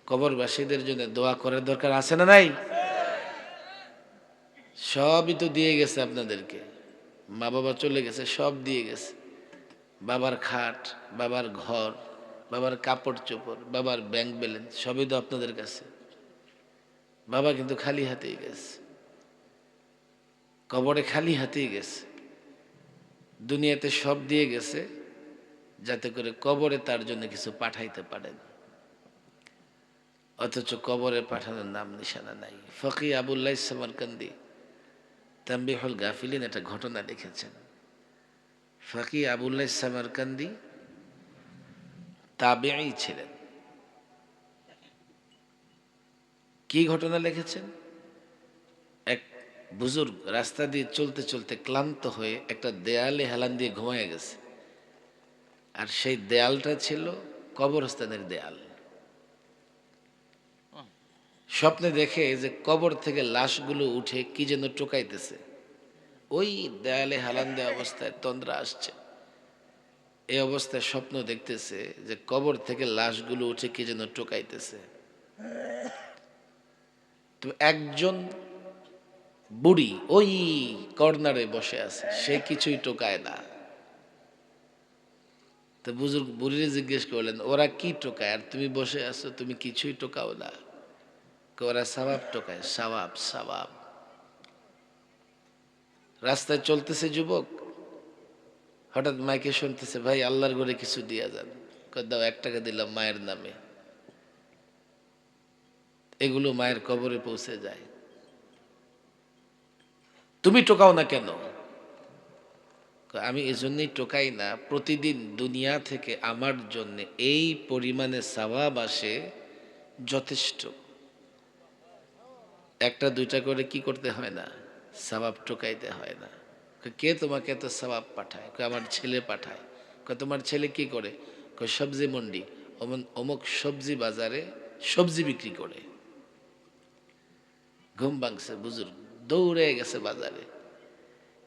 কবরবাসীদের জন্য দোয়া করার দরকার আছে না নাই? সবই তো দিয়ে গেছে আপনাদেরকে, মা বাবা চলে গেছে, সব দিয়ে গেছে। বাবার খাট, বাবার ঘর, বাবার কাপড় চোপড়, বাবার ব্যাংক ব্যালেন্স সবই তো আপনাদের কাছে। বাবা কিন্তু খালি হাতেই গেছে, কবরে খালি হাতেই গেছে। দুনিয়াতে সব দিয়ে গেছে যাতে করে কবরে তার জন্য কিছু পাঠাইতে পারেন, অথচ কবরে পাঠানোর নাম নিশানা নাই। ফকি আবুল্লাহ সামারকান্দি তানবিহুল গাফিলিন একটা ঘটনা লিখেছেন। ফকি আবুল্লাহ সামারকান্দি তাবেঈ ছিলেন। কি ঘটনা লিখেছেন? এক বুজুর্গ রাস্তা দিয়ে চলতে চলতে ক্লান্ত হয়ে একটা দেয়ালে হেলান দিয়ে ঘুমায় গেছে, আর সেই দেয়ালটা ছিল কবরস্থানের দেয়াল। স্বপ্নে দেখে যে কবর থেকে লাশগুলো উঠে কি যেন টোকাইতেছে, ওই দেয়ালে হেলান দেওয়া অবস্থায় তন্দ্রা আসছে। এই অবস্থায় স্বপ্ন দেখতেছে যে কবর থেকে লাশগুলো উঠে কি যেন টোকাইতেছে। তো একজন বুড়ি ওই কর্নারে বসে আছে, সে কিছুই টোকায় না। তো বুজুর্গ বুড়িরে জিজ্ঞেস করলেন, ওরা কি টোকায় আর তুমি বসে আছো, তুমি কিছুই টোকাও না? ওরা সওয়াব টোকায়, সওয়াব সওয়াব। রাস্তায় চলতেছে যুবক, হঠাৎ মাইকে শুনতেছে, ভাই আল্লাহর ঘরে কিছু দিয়া যান। দাও, 1 টাকা দিলাম মায়ের নামে। এগুলো মায়ের কবরে পৌঁছে যায়। তুমি টোকাও না কেন? আমি এজন্যই টোকাই না, প্রতিদিন দুনিয়া থেকে আমার জন্য এই পরিমাণে সওয়াব আসে, যথেষ্ট। 1টা 2টা করে কি করতে হয় না, সওয়াব টোকাইতে হয় না। কে তোমাকে এত সওয়াব পাঠায়? আমার ছেলে পাঠায়। তোমার ছেলে কি করে? সবজি মন্ডি, অমুক সবজি বাজারে সবজি বিক্রি করে। ঘুম ভাঙছে বুজুর্গ, দৌড়ে গেছে বাজারে,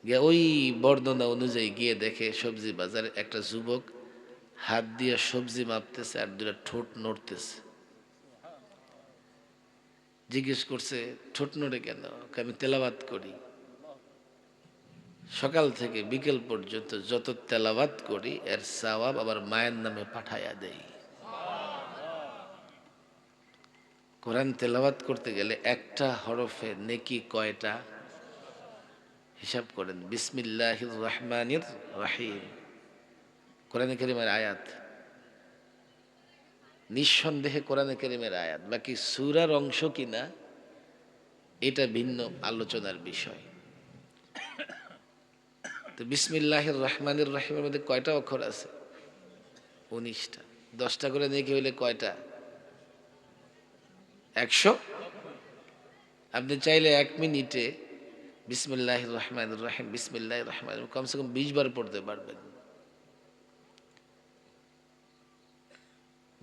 গিয়ে ওই বর্ণনা অনুযায়ী গিয়ে দেখে সবজি বাজারে একটা যুবক হাত দিয়ে সবজি মাপতেছে আর 2টা ঠোঁট নড়তেছে। জিজ্ঞেস করছে, ঠোঁট নড়ে কেন? আমি তেলাওয়াত করি, সকাল থেকে বিকেল পর্যন্ত যত তেলাওয়াত করি এর সওয়াব আবার মায়ের নামে পাঠাইয়া দেই। কোরআন তেলাওয়াত করতে গেলে একটা হরফে নেকি কয়টা? হিসাব করেন। বিসমিল্লাহির রহমানির রহিম কোরআনে কারীমের আয়াত, নিঃসন্দেহে কোরআনে কারীমের আয়াত। বাকি সূরার অংশ কিনা এটা ভিন্ন আলোচনার বিষয়। তো বিসমিল্লাহির রহমানির রহিমের মধ্যে কয়টা অক্ষর আছে? 19টা। 10টা করে নেকি হইলে কয়টা? 100। আপনি চাইলে 1 মিনিটে বিসমিল্লাহির রহমানির রহিম বিসমিল্লাহির রহমানির রহিম কমসে কম 20 বার পড়তে পারবেন।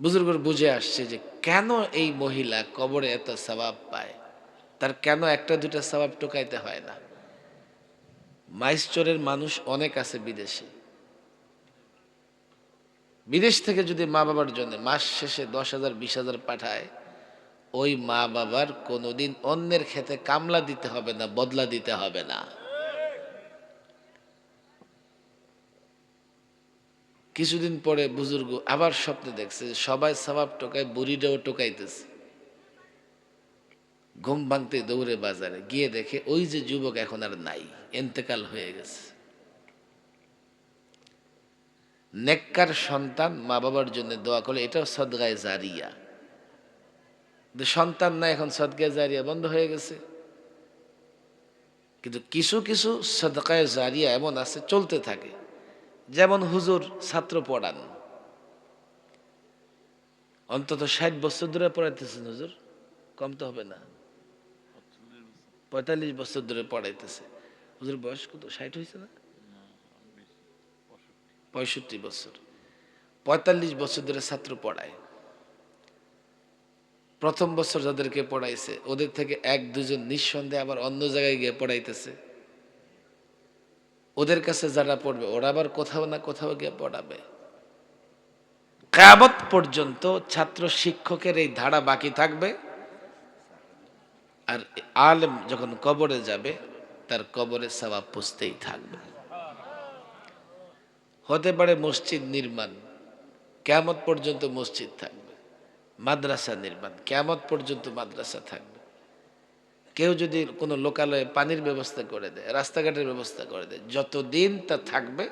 বুজুর্গরা বুঝে আসছে যে কেন এই মহিলা কবরে এত সওয়াব পায়, তার কেন 1টা 2টা সওয়াব টোকাইতে হয় না। মাইস্টরের মানুষ অনেক আছে বিদেশে। বিদেশ থেকে যদি মা বাবার জন্য মাস শেষে 10,000 20,000 পাঠায়, ওই মা বাবার কোনোদিন অন্যের খেতে কামলা দিতে হবে না, বদলা দিতে হবে না। কিছুদিন পরে বুজুর্গ আবার স্বপ্নে দেখছে যে সবাই সওয়াব টোকায়, বুড়িটাও টোকাইতেছে। ঘুম ভাঙতে দৌড়ে বাজারে গিয়ে দেখে ওই যে যুবক এখন আর নাই, ইন্তেকাল হয়ে গেছে। নেককার সন্তান মা বাবার জন্য দোয়া করলে এটাও সদগায়ে জারিয়া। সন্তান না, এখন সদগায়ে জারিয়া বন্ধ হয়ে গেছে। কিন্তু কিছু কিছু সদকায়ে জারিয়া এমন আছে চলতে থাকে। যেমন হুজুর ছাত্র পড়ান, অন্তত 60 বছর ধরে পড়াইতেছেন হুজুর, কম তো হবে না, 45 বছর ধরে পড়াইতেছে। হুজুর বয়স কত? 60 হয়েছে না? 65 বছর। 45 বছর ধরে ছাত্র পড়ায়। প্রথম বছর যাদেরকে পড়াইছে ওদের থেকে 1-2 জন নিঃসন্দেহে আবার অন্য জায়গায় গিয়ে পড়াইতেছে। ওদের কাছে যারা পড়বে ওরা আবার কোথাও না কোথাও গিয়ে পড়াবে। কিয়ামত পর্যন্ত ছাত্র শিক্ষকের এই ধারা বাকি থাকবে। আর আলেম যখন কবরে যাবে তার কবরে সওয়াব পৌঁছতেই থাকবে। হতে পারে মসজিদ নির্মাণ, কিয়ামত পর্যন্ত মসজিদ থাকবে। মাদ্রাসা নির্মাণ, কিয়ামত পর্যন্ত মাদ্রাসা থাকবে। কেউ যদি কোনো লোকালয়ে পানির ব্যবস্থা করে দেয়, রাস্তাঘাটের ব্যবস্থা করে দেয়, যতদিন তা থাকবে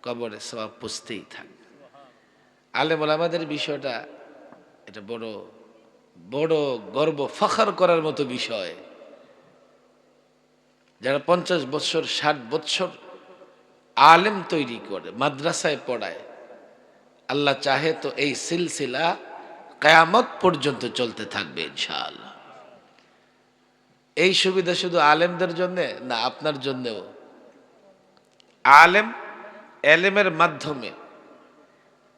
কবরে সওয়াব পৌঁছতেই থাকবে। আলেম ওলামাদের বিষয়টা এটা বড় বড় গর্ব, ফখর করার মতো বিষয়। যারা 50 বছর 60 বছর আলেম তৈরি করে, মাদ্রাসায় পড়ায়, আল্লাহ চাহে তো এই সিলসিলা কিয়ামত পর্যন্ত চলতে থাকবে ইনশাআল্লাহ। এই সুবিধা শুধু আলেমদের জন্য না, আপনার জন্যও। আলেম এলেমের মাধ্যমে,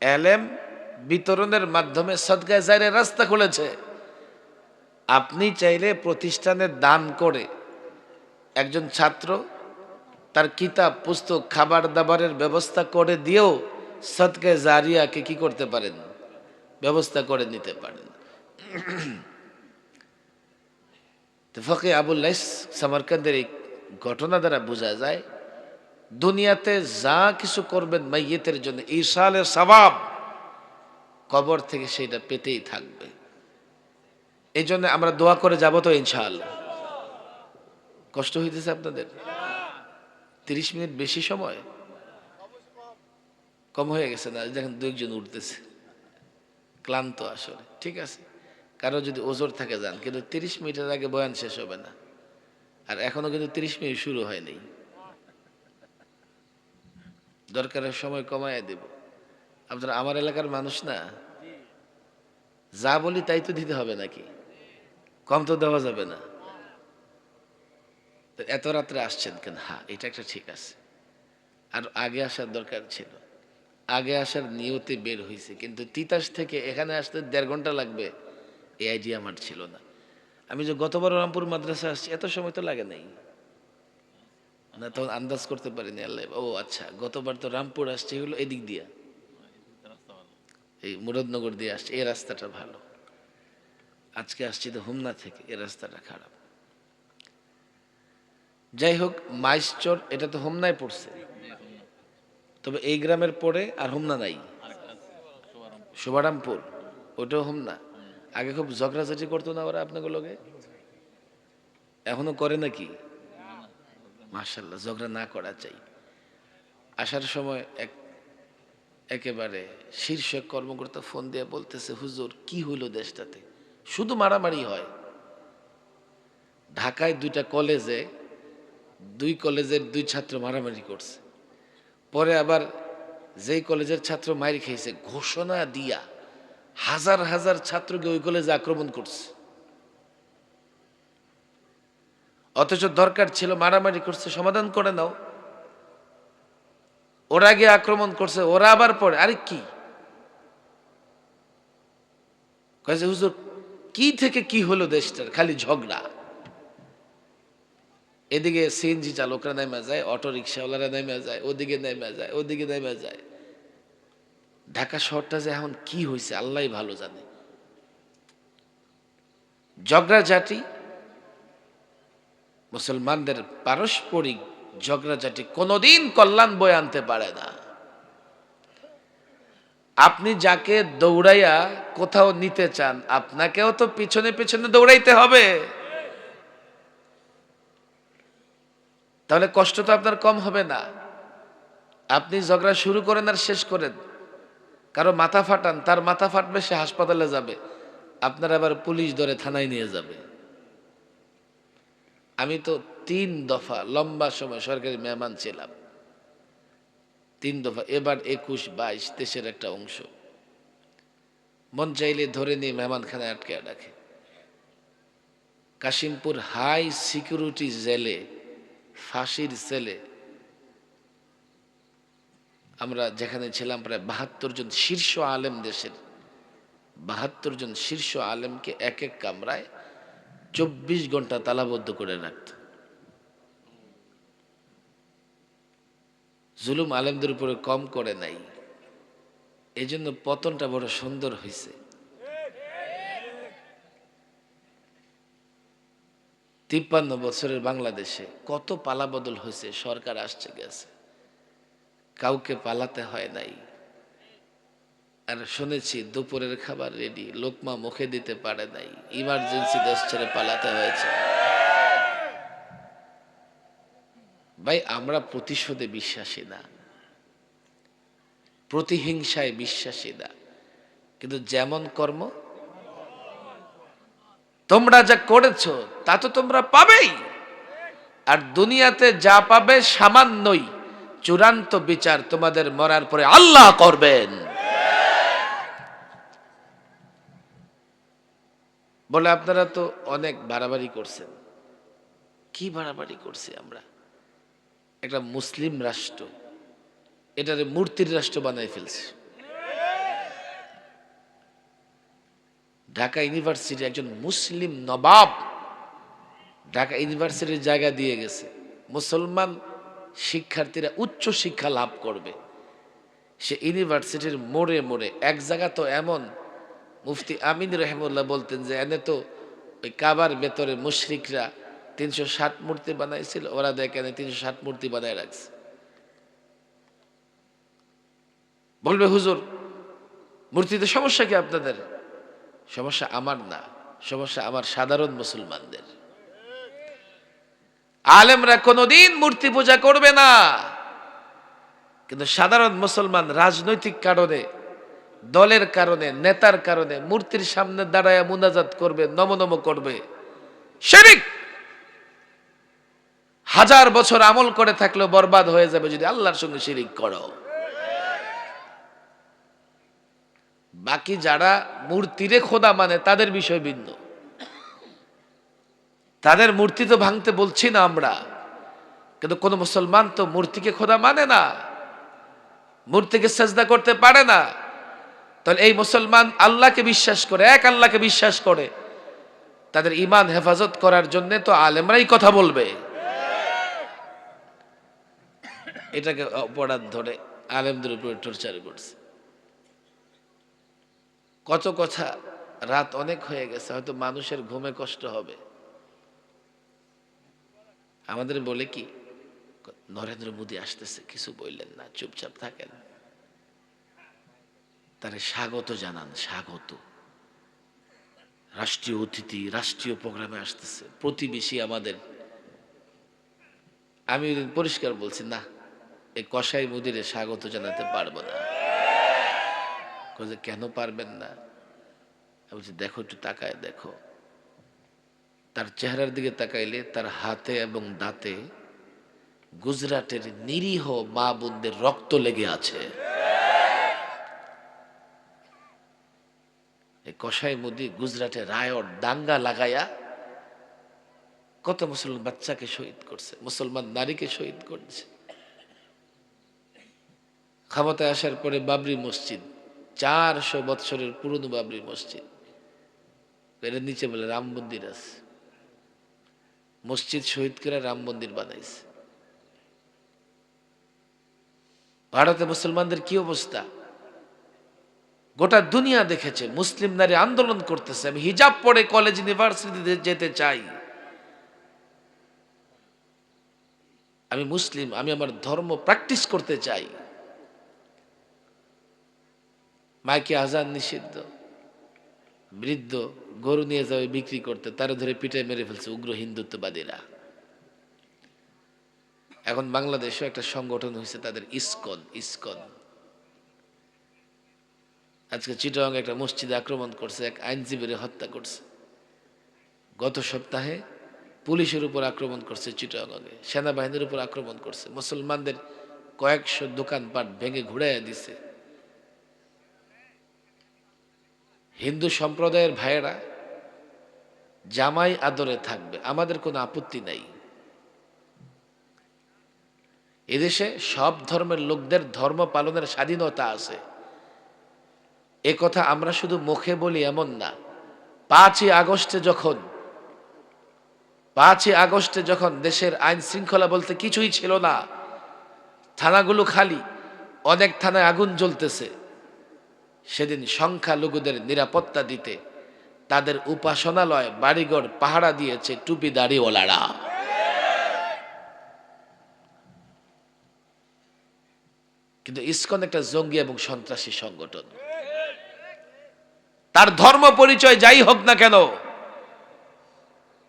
এলেম বিতরণের মাধ্যমে সদকায়ে জারিয়ার রাস্তা খুলেছে। আপনি চাইলে প্রতিষ্ঠানে দান করে একজন ছাত্র তার কিতাব পুস্তক খাবার দাবারের ব্যবস্থা করে দিয়েও সদকায়ে জারিয়াকে কি করতে পারেন, ব্যবস্থা করে নিতে পারেন। ফকি আবুল লাইস সামারকান্দের এই ঘটনা দ্বারা বোঝা যায় দুনিয়াতে যা কিছু করবেন মাইয়িতের জন্য ইরসালের সওয়াব কবর থেকে সেটা পেতেই থাকবে। এই জন্য আমরা দোয়া করে যাব তো ইনশাআল্লাহ। কষ্ট হইতেছে আপনাদের? 30 মিনিট বেশি সময় কম হয়ে গেছে না? দেখেন দু একজন উঠতেছে, ক্লান্ত আসলে। ঠিক আছে, কারো যদি ওজোর থাকে যান, কিন্তু 30 মিনিটের আগে বয়ান শেষ হবে না। আর এখনো কিন্তু 30 মিনিট শুরু হয়নি। দরকারের সময় কমায় দেব। আপনারা আমার এলাকার মানুষ না, যা বলি তাই তো দিতে হবে নাকি? কম তো দেওয়া যাবে না। এত রাত্রে আসছেন কেন? হ্যাঁ, এটা একটা ঠিক আছে, আর আগে আসার দরকার ছিল। আগে আসার নিয়তে বের হয়েছে, কিন্তু তিতাস থেকে এখানে আসতে 1.5 ঘন্টা লাগবে এই আইডিয়া আমার ছিল না। আমি যে গতবার রামপুর মাদ্রাসা আসছি এত সময় তো লাগে নাই না, তখন আন্দাজ করতে পারিনি। আল্লাহ, ও আচ্ছা, গতবার তো রামপুর আসছে হলো এদিক দিয়া, এই মুরাদনগর দিয়ে আসছে, এই রাস্তাটা ভালো। আজকে আসছি তো হোমনা থেকে, এই রাস্তাটা খারাপ। যাই হোক, মাইশচর এটা তো হোমনায় পড়ছে, তবে এই গ্রামের পরে আর হোমনা নাই, শুভারামপুর, ওটাও হোমনা। আগে খুব ঝগড়াঝাটি করতো না ওরা আপনাকে লগে? এখনো করে নাকি? মাশাআল্লাহ, ঝগড়া না করা চাই। আসার সময় একেবারে শীর্ষ কর্মকর্তা ফোন দিয়ে বলতেছে, হুজুর কি হইলো দেশটাতে, শুধু মারামারি হয়। ঢাকায় 2টা কলেজে 2 কলেজের 2 ছাত্র মারামারি করছে। পরে আবার যেই কলেজের ছাত্র মাইর খেয়েছে ঘোষণা দিয়া হাজার হাজার ছাত্রকে ওই কলেজে আক্রমণ করছে। অথচ দরকার ছিল মারামারি করছে, সমাধান করে নাও। ওরা গিয়ে আক্রমণ করছে, ওরা আবার পরে আরে কি কয়েছে, হুজুর কি থেকে কি হলো দেশটার, খালি ঝগড়া। এদিকে সিএনজি চালকরা নেমে যায়, অটো রিক্সাওয়ালারা নেমে যায়, ওদিকে নেমে যায়, ওদিকে নেমে যায়। ঢাকা শহরটা যে এখন কি হয়েছে আল্লাহই ভালো জানে। ঝগড়াঝাটি, মুসলমানদের পারস্পরিক ঝগড়াঝাটি কোনোদিন কল্যাণ বয়ে আনতে পারে না। আপনি যাকে দৌড়াইয়া কোথাও নিতে চান, আপনাকেও তো পিছনে পিছনে দৌড়াইতে হবে। তাহলে কষ্ট তো আপনার কম হবে না। আপনি ঝগড়া শুরু করেন আর শেষ করেন, কারো মাথা ফাটান, তার মাথা ফাটবে, সে হাসপাতালে যাবে, আপনার আবার পুলিশ ধরে থানায় নিয়ে যাবে। আমি তো 3 দফা লম্বা সময় সরকারি মেহমান ছিলাম, 3 দফা, এবার 21, 22 দেশের একটা অংশ। মন চাইলে ধরে নিয়ে মেহমানখানায় আটকে রাখে। কাশিমপুর হাই সিকিউরিটি জেলে, ফাঁসির সেলে আমরা যেখানে ছিলাম, প্রায় 72 জন শীর্ষ আলেম, দেশের 72 জন শীর্ষ আলেমকে এক এক কামরায় 24 ঘন্টা তালাবদ্ধ করে রাখত। জুলুম আলেমদের উপরে কম করে নাই। এই জন্য পতনটা বড় সুন্দর হয়েছে। 53 বছরের বাংলাদেশে কত পালাবদল হয়েছে, সরকার আসছে গেছে, কাউকে পালাতে হয় নাই। আর শুনেছি দুপুরের খাবার রেডি, লোকমা মুখে দিতে পারে নাই, ইমার্জেন্সি দেশ ছেড়ে পালাতে হয়েছে। ভাই আমরা প্রতিশোধে বিশ্বাসী না, প্রতিহিংসায় বিশ্বাসী না, কিন্তু যেমন কর্ম তোমরা যা করেছো তা তো তোমরা পাবেই। আর দুনিয়াতে যা পাবে সামান্যই, চূড়ান্ত বিচার তোমাদের মরার পরে আল্লাহ করবেন। বলে আপনারা তো অনেক বাড়াবাড়ি করছেন। কি বাড়াবাড়ি করছি আমরা? একটা মুসলিম রাষ্ট্র, এটারে মূর্তির রাষ্ট্র বানাই ফেলছে। ঢাকা ইউনিভার্সিটি একজন মুসলিম নবাব ঢাকা ইউনিভার্সিটির জায়গা দিয়ে গেছে, মুসলমান শিক্ষার্থীরা উচ্চ শিক্ষা লাভ করবে। সে ইউনিভার্সিটির মোড়ে মোড়ে এক জায়গা তো এমন, মুফতি আমিন রহমুল্লাহ বলতেন যে এনে তো ওই কাবার ভেতরে মুশরিকরা 360 মূর্তি বানাইছিল, ওরা দেখেন 360 মূর্তি বানায় রাখছে। বলবে হুজুর মূর্তিতে সমস্যা কি আপনাদের? সমস্যা আমার না, সমস্যা আমার সাধারণ মুসলমানদের। আলেমরা কোনোদিন মূর্তি পূজা করবে না, কিন্তু সাধারণ মুসলমান রাজনৈতিক কারণে, দলের কারণে, নেতার কারণে মূর্তির সামনে দাঁড়ায় মুনাজাত করবে, নমনম করবে। শিরক 1000 বছর আমল করে থাকলেও বরবাদ হয়ে যাবে যদি আল্লাহর সঙ্গে শিরিক করো। বাকি যারা মূর্তিরে খোদা মানে তাদের বিষয় ভিন্ন, তাদের মূর্তি তো ভাঙতে বলছি না আমরা, কিন্তু কোন মুসলমান তো মূর্তিকে খোদা মানে না, মূর্তিকে সেজদা করতে পারে না। তাহলে এই মুসলমান আল্লাহকে বিশ্বাস করে, এক আল্লাহকে বিশ্বাস করে, তাদের ঈমান হেফাজত করার জন্য তো আলেমরাই কথা বলবে। এটাকে অপরাধ ধরে আলেমদের উপরে টর্চার করছে। কত কথা, রাত অনেক হয়ে গেছে, হয়তো মানুষের ঘুমে কষ্ট হবে। আমাদের বলে কি, নরেন্দ্র মোদী আসতেছে, কিছু বললেন না, চুপচাপ থাকেন, তারে স্বাগত জানান, স্বাগত। রাষ্ট্রীয় অতিথি রাষ্ট্রীয় প্রোগ্রামে আসতেছে, প্রতিবেশী আমাদের। আমি পরিষ্কার বলছি, না, এই কসাই মোদীরে স্বাগত জানাতে পারবো না। কেন পারবেন না? আমি বলছি দেখো, একটু তাকায় দেখো, তার চেহারার দিকে তাকাইলে তার হাতে এবং দাঁতে গুজরাটের নিরীহ মা বোনদের রক্ত লেগে আছে। কসাই মোদী গুজরাটে রায়ট দাঙ্গা লাগায়া কত মুসলমান বাচ্চাকে শহীদ করছে, মুসলমান নারীকে শহীদ করছে। ক্ষমতায় আসার পরে বাবরি মসজিদ, 400 বৎসরের পুরনো বাবরি মসজিদ, এর নিচে বলে রাম মন্দির আছে। মসজিদ শহীদ করে রাম মন্দির বানাইছে। ভারতে মুসলমানদের কি অবস্থা গোটা দুনিয়া দেখেছে। মুসলিম নারী আন্দোলন করতেছে, আমি হিজাব পরে কলেজ ইউনিভার্সিটিতে যেতে চাই, আমি মুসলিম, আমি আমার ধর্ম প্র্যাকটিস করতে চাই। মাইকে আজান নিষিদ্ধ, বৃদ্ধ গরু নিয়ে যাবে বিক্রি করতে, তারা ধরে পিটায় মেরে ফেলছে উগ্র হিন্দুত্ববাদীরা। এখন বাংলাদেশে একটা সংগঠন হয়েছে তাদের, ইসকন। ইসকন আজকে চিটাগাং একটা মসজিদে আক্রমণ করছে, এক আইনজীবীর হত্যা করছে। গত সপ্তাহে পুলিশের উপর আক্রমণ করছে চিটাগাংয়ে, সেনাবাহিনীর উপর আক্রমণ করছে, মুসলমানদের কয়েকশো দোকানপাট ভেঙে ঘুরাইয়া দিছে। হিন্দু সম্প্রদায়ের ভাইয়েরা জামাই আদরে থাকবে, আমাদের কোনো আপত্তি নাই। এদেশে সব ধর্মের লোকদের ধর্ম পালনের স্বাধীনতা আছে, এ কথা আমরা শুধু মুখে বলি এমন না। 5ই আগস্টে যখন দেশের আইন শৃঙ্খলা বলতে কিছুই ছিল না, থানাগুলো খালি, অনেক থানায় আগুন জ্বলতেছে, সেদিন সংখ্যালঘুদের নিরাপত্তা দিতে তাদের উপাসনালয় বাড়িঘর পাহারা দিয়েছে টুপিদাড়িওয়ালারা। কিন্তু ইসকন একটা জঙ্গি এবং সন্ত্রাসী সংগঠন। তার ধর্ম পরিচয় যাই হোক না কেন,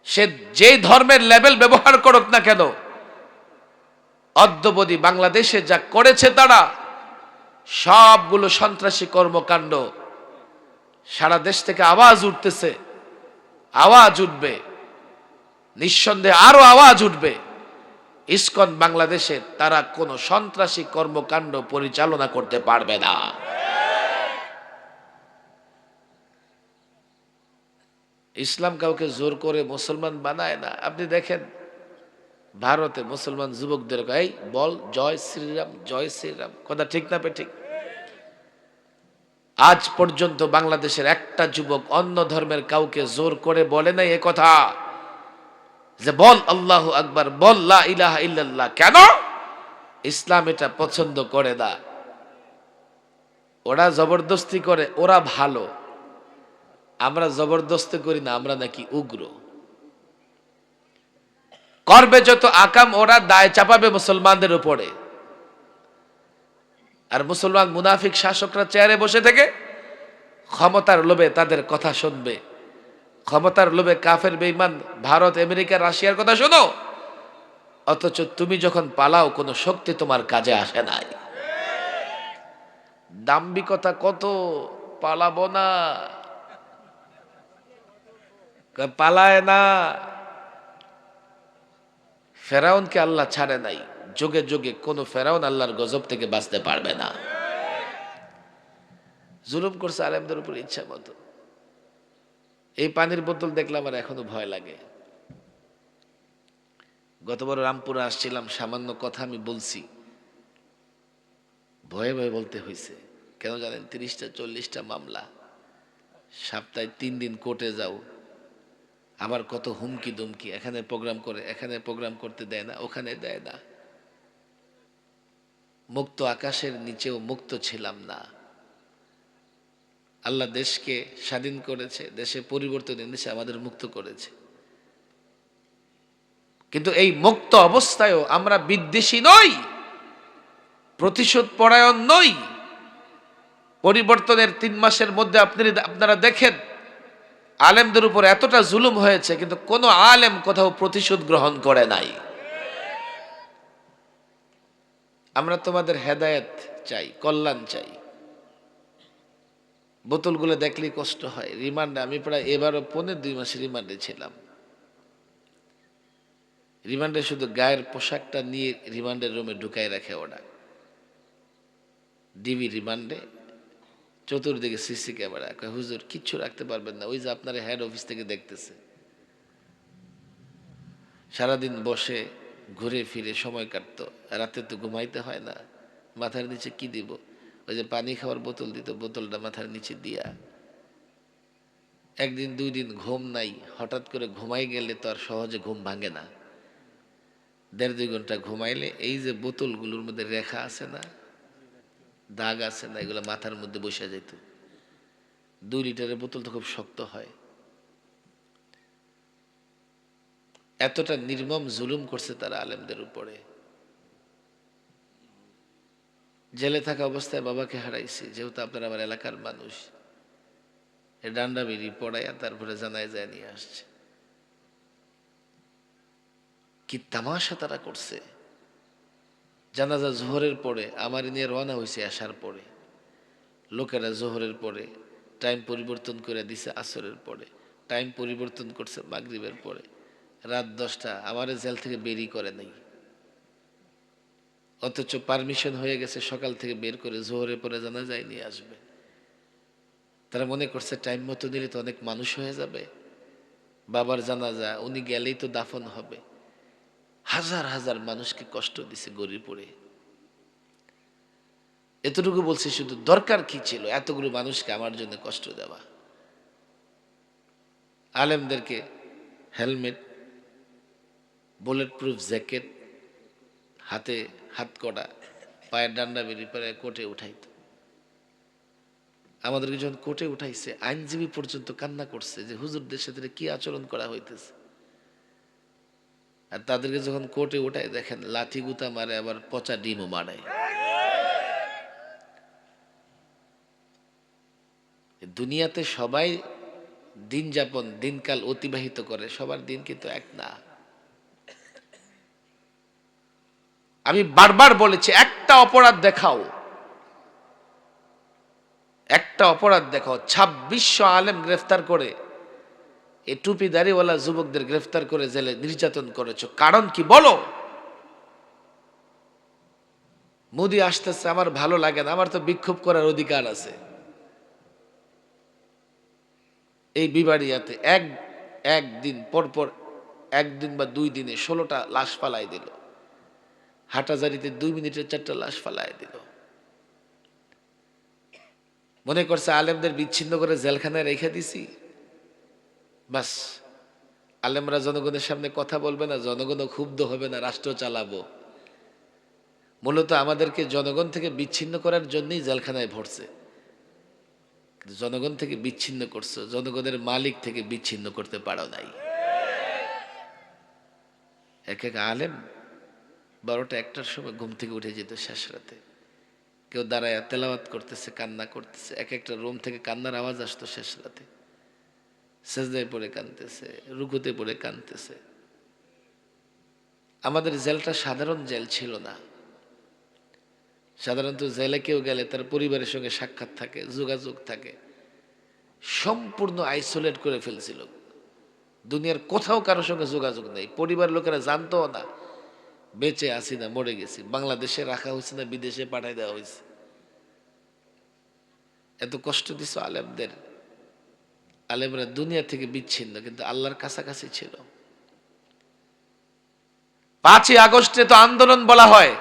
সে যে ধর্মের লেভেল ব্যবহার করুক না কেন, অদ্যবধি বাংলাদেশে যা করেছে তারা সবগুলো সন্ত্রাসী কর্মকাণ্ড। সারা দেশ থেকে আওয়াজ উঠতেছে, আওয়াজ উঠবে, নিঃসন্দেহে আরো আওয়াজ উঠবে। ইসকন বাংলাদেশে তারা কোনো সন্ত্রাসী কর্মকাণ্ড পরিচালনা করতে পারবে না। ইসলাম কাউকে জোর করে মুসলমান বানায় না। আপনি দেখেন ভারতে মুসলমান যুবকদের এই বল জয় শ্রীরাম, জয় শ্রীরাম, কথা ঠিক না ঠিক? আজ পর্যন্ত বাংলাদেশের একটা যুবক অন্য ধর্মের কাউকে জোর করে বলে নাই এ কথা যে বল আল্লাহু আকবার, বল লা ইলাহা ইল্লাল্লাহ। কেন? ইসলাম এটা পছন্দ করে না। ওরা জবরদস্তি করে, ওরা ভালো, আমরা জবরদস্তি করি না, আমরা নাকি উগ্র। করবে যত আকাম, ওরা দায় চাপাবে মুসলমানদের উপরে। আর মুসলমান মুনাফিক শাসকরা চেয়ারে বসে থেকে ক্ষমতার লোভে তাদের কথা শুনবে। ক্ষমতার লোভে কাফের বেঈমান ভারত, আমেরিকা, রাশিয়ার কথা শোনো, অথচ তুমি যখন পালাও কোনো শক্তি তোমার কাজে আসে নাই। দাম্ভিকতা কত, পালাবো না, পালায় না। ফেরাউনকে আল্লাহ ছাড়ে নাই, যুগে যুগে কোন ফেরাউন আল্লাহর গজব থেকে বাঁচতে পারবে না। জুলুম করছে আলেমদের উপর ইচ্ছা মতো। এই পানির বোতল দেখলে আমার এখনো ভয় লাগে। গতবার রামপুরে আসছিলাম, সামান্য কথা আমি বলছি, ভয়ে ভয়ে বলতে হয়েছে। কেন জানেন? 30টা 40টা মামলা, সপ্তাহে 3 দিন কোর্টে যাও, আবার কত হুমকি দুমকি, এখানে প্রোগ্রাম করে, এখানে প্রোগ্রাম করতে দেয় না, ওখানে দেয় না। মুক্ত আকাশের নিচেও মুক্ত ছিলাম না। আল্লাহ দেশকে স্বাধীন করেছে, দেশে পরিবর্তন এনেছে, আমাদের মুক্ত করেছে। কিন্তু এই মুক্ত অবস্থায়ও আমরা বিদ্বেষী নই, প্রতিশোধ পরায়ণ নই। পরিবর্তনের 3 মাসের মধ্যে আপনারা দেখেন আলেমদের উপর এতটা জুলুম হয়েছে, কিন্তু কোন আলেম কোথাও প্রতিশোধ গ্রহণ করে নাই। আমরা তোমাদের হেদায়েত চাই, কল্যাণ চাই। বোতলগুলো দেখলেই কষ্ট হয়। রিমান্ডে আমি প্রায় এবারও 2.5 মাস রিমান্ডে ছিলাম। রিমান্ডে শুধু গায়ের পোশাকটা নিয়ে রিমান্ডের রুমে ঢুকাই রাখে ওরা। ডিবি রিমান্ডে, চতুর্দিকে সিসি ক্যামেরা। হুজুর কিচ্ছু রাখতে পারবেন না, ওই যে আপনার হেড অফিস থেকে দেখতেছে। সারাদিন বসে ঘুরে ফিরে সময় কাটতো, রাতে তো ঘুমাইতে হয় না। মাথার নিচে কি দিব? ওই যে পানি খাওয়ার বোতল দিত, বোতলটা মাথার নিচে দিয়া। একদিন 2 দিন ঘুম নাই, হঠাৎ করে ঘুমাই গেলে তো আর সহজে ঘুম ভাঙে না। 1.5-2 ঘন্টা ঘুমাইলে এই যে বোতলগুলোর মধ্যে রেখা আছে না, দাগ আছে না, এগুলো মাথার মধ্যে বসে যেত। 2 লিটারের বোতল তো খুব শক্ত হয়। এতটা নির্মম জুলুম করছে তারা আলেমদের উপরে। জেলে থাকা অবস্থায় বাবাকে হারাইছি, যেহেতু আপনারা আমার এলাকার মানুষ। এ ডান্ডা বিড়ি পড়াইয়া তারপরে জানায় যায় নিয়ে আসছে। কি তামাশা তারা করছে। জানাজা জোহরের পরে আমার নিয়ে রওনা হয়েছে, আসার পরে লোকেরা জোহরের পরে টাইম পরিবর্তন করে দিছে, আসরের পরে টাইম পরিবর্তন করছে, মাগরিবের পরে রাত 10টা আমারে জেল থেকে বেরই করে নাই। অথচ পারমিশন হয়ে গেছে সকাল থেকে বের করে জোহরের পরে জানাজায় নিয়ে আসবে। তারা মনে করছে টাইম মতো নিলে তো অনেক মানুষ হয়ে যাবে, বাবার জানাজা উনি গেলেই তো দাফন হবে। হাজার হাজার মানুষকে কষ্ট দিছে গরিপুরে। এতটুকু বলছি, শুধু দরকার কি ছিল এতগুলো মানুষকে আমার জন্য কষ্ট দেওয়া? আলেমদেরকে হেলমেট, বুলেট প্রুফ জ্যাকেট, হাতে হাত কড়া, পায়ের ডান্ডা বেরিয়ে পরে কোর্টে উঠাইত। আমাদেরকে যখন কোর্টে উঠাইছে, আইনজীবী পর্যন্ত কান্না করছে যে হুজুরদের সাথে কি আচরণ করা হইতেছে। আর তাদেরকে যখন কোর্টে উঠায় দেখেন লাঠি গুতা মারে, আবার পচা ডিমও মারে। দুনিয়াতে সবাই দিন যাপন দিনকাল অতিবাহিত করে, সবার দিন কিন্তু এক না। আমি বারবার বলেছি, একটা অপরাধ দেখাও, একটা অপরাধ দেখাও। 2600 আলেম গ্রেফতার করে, এই টুপি দাড়িওয়ালা যুবকদের গ্রেফতার করে জেলে নির্যাতন করেছো, কারণ কি বলো? মোদি আসতেছে, আমার ভালো লাগে না, আমার তো বিক্ষোভ করার অধিকার আছে। এই বিবাড়িয়াতে একদিন পরপর, একদিন বা 2 দিনে 16টা লাশ ফালাই দিল। হাটাজারিতে 2 মিনিটে 4টা লাশ ফালাই দিল। মনে করছে আলেমদের বিচ্ছিন্ন করে জেলখানায় রেখে দিছি, বাস আলেমরা জনগণের সামনে কথা বলবে না, জনগণও ক্ষুব্ধ হবে না, রাষ্ট্র চালাবো। মূলত আমাদেরকে জনগণ থেকে বিচ্ছিন্ন করার জন্যই জেলখানায় ভরছে। জনগণ থেকে বিচ্ছিন্ন করছো, জনগণের মালিক থেকে বিচ্ছিন্ন করতে পারো নাই। এক এক আলেম 12টা 1টার সময় ঘুম থেকে উঠে যেত শেষ রাতে। কেউ দাঁড়ায় তেলাওয়াত করতেছে, কান্না করতেছে, এক একটা রুম থেকে কান্নার আওয়াজ আসতো শেষ রাতে। সেজদায় পড়ে কাঁদতেছে, রুকুতে পড়ে কাঁদতেছে। আমাদের জেলটা সাধারণ জেল ছিল না। সাধারণত জেলে কেউ গেলে তার পরিবারের সঙ্গে সাক্ষাৎ থাকে, যোগাযোগ থাকে। সম্পূর্ণ আইসোলেট করে ফেলছিল, দুনিয়ার কোথাও কারোর সঙ্গে যোগাযোগ নেই। পরিবার লোকেরা জানতো না বেঁচে আছি না মরে গেছি, বাংলাদেশে রাখা হয়েছে না বিদেশে পাঠাই দেওয়া হয়েছে। এত কষ্ট দিছ আলেমদের। আলেমরা দুনিয়া থেকে বিচ্ছিন্ন কিন্তু আল্লাহর কাছাকাছি ছিল। 5ই আগস্টে তো আন্দোলন বলা হয়,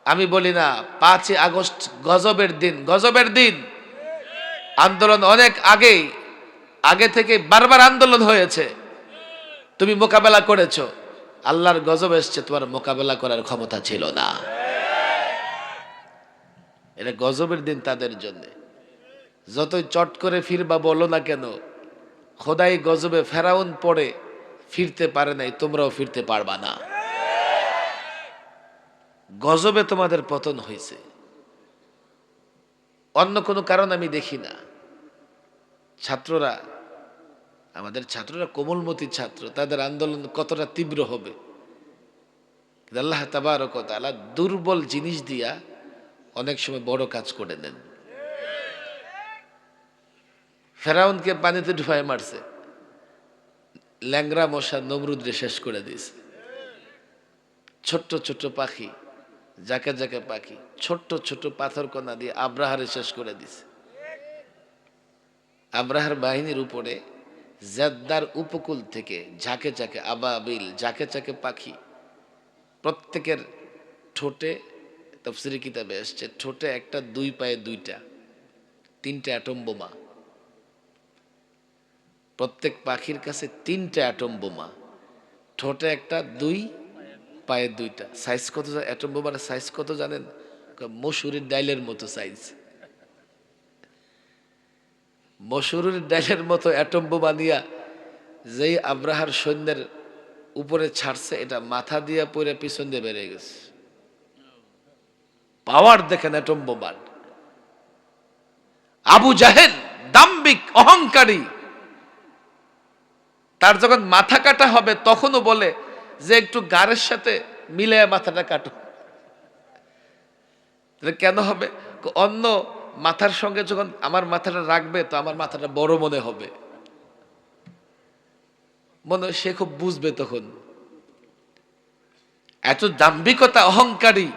আমি বলি না 5ই আগস্ট গজবের দিন, গজবের দিন। আন্দোলন অনেক আগে থেকে বারবার আন্দোলন হয়েছে, তুমি মোকাবেলা করেছো। আল্লাহর গজব এসছে, তোমার মোকাবেলা করার ক্ষমতা ছিল না। এটা গজবের দিন তাদের জন্য। যতই চট করে ফিরবা বলো না কেন, খোদাই গজবে ফেরাউন পড়ে ফিরতে পারে নাই, তোমরাও ফিরতে পারবা না। গজবে তোমাদের পতন হয়েছে, অন্য কোনো কারণ আমি দেখি না। আমাদের ছাত্ররা কোমলমতি ছাত্র, তাদের আন্দোলন কতটা তীব্র হবে। আল্লাহ তাবারক ওয়া তাআলা দুর্বল জিনিস দিয়া অনেক সময় বড় কাজ করে নেন। ফেরাউনকে পানিতে ডুবায় মারছে, ল্যাংরা মশা নমরুদরে শেষ করে দিয়েছে। ছোট্ট ছোট্ট পাখি, জাকে জাকে পাখি, ছোট্ট ছোট্ট পাথর কণা দিয়ে আব্রাহারে শেষ করে দিছে। আব্রাহার বাহিনীর উপরে জেদ্দার উপকূল থেকে ঝাঁকে ঝাঁকে আবাবিল, ঝাঁকে ঝাঁকে পাখি, প্রত্যেকের ঠোঁটে, তাফসীরি কিতাবে এসছে, ঠোঁটে একটা, 2 পায়ে 2টা, 3টে অ্যাটম বোমা। প্রত্যেক পাখির কাছে 3টে অ্যাটম বোমা, ঠোঁটে একটা, 2 পায়ে 2টা। সাইজ কত? অ্যাটম বোমার সাইজ কত জানেন? মসুরির ডাইলের মতো সাইজ। মসুরির ডাইলের মতো অ্যাটম বোমা নিয়া যেই আব্রাহার সৈন্যের উপরে ছাড়ছে, এটা মাথা দিয়া পড়ে পিছন দিয়ে বেরিয়ে গেছে। পাওয়ার দেখেন অ্যাটম বোমার। আবু জাহেল দাম্ভিক অহংকারী, তার যখন মাথা কাটা হবে তখনও বলে যে একটু গাড়ের সাথে মিলে মাথাটা কাটো। কেন হবে? অন্য মাথার সঙ্গে যখন আমার মাথাটা রাখবে তো আমার মাথাটা বড় মনে হবে, মনে হয় সে খুব বুঝবে তখন। এত দাম্ভিকতা, অহংকারী